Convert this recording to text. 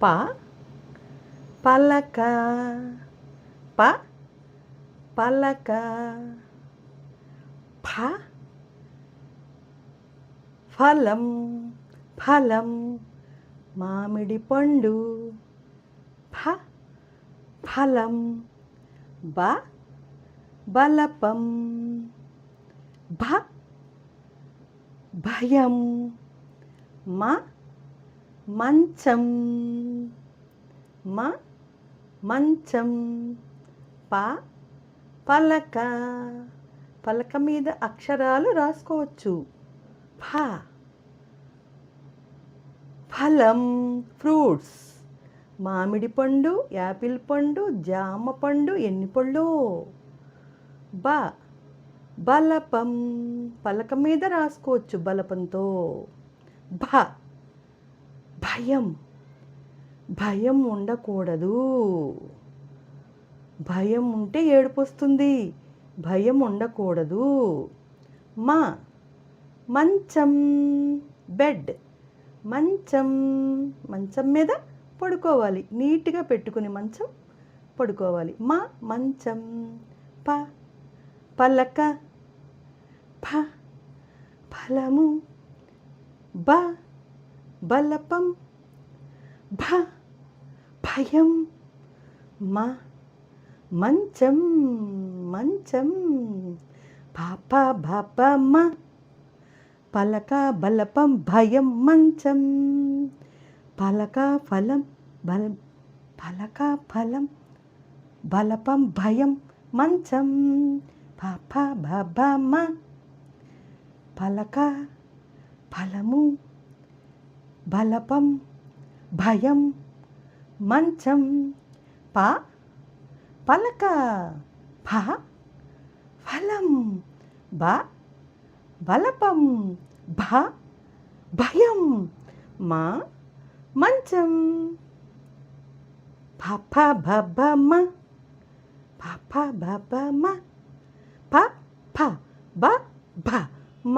ప పలక ప పలక ఫ ఫలం ఫలం మామిడి పండు ఫ ఫలం బ బలపం భ భయం మ మంచం మ మంచం ప పలక పలక మీద అక్షరాలు రాసుకోవచ్చు ఫ ఫలం ఫ్రూట్స్ మామిడి పండు యాపిల్ పండు జామ పండు ఎన్ని పళ్ళు బ బలపం పలక మీద రాసుకోవచ్చు బలపంతో భ భయం భయం ఉండకూడదు భయం ఉంటే ఏడుపు వస్తుంది భయం ఉండకూడదు మా మంచం బెడ్ మంచం మంచం మీద పడుకోవాలి నీట్గా పెట్టుకుని మంచం పడుకోవాలి మా మంచం ప పలక ఫ ఫలము బ బలపం భ భయం మ మంచం మంచం పాప బాప మ పలక బలపం భయం మంచం పలక ఫలం బలం పలక ఫలం బలపం భయం మంచం పాప బాబ మ పలక ఫలము బలపం భయం మంచం ప పలక ఫ ఫలం బ బలపం భ భయం మా మంచం పాప బాబ మ పాప బాబ మ ప ఫ బ భ మ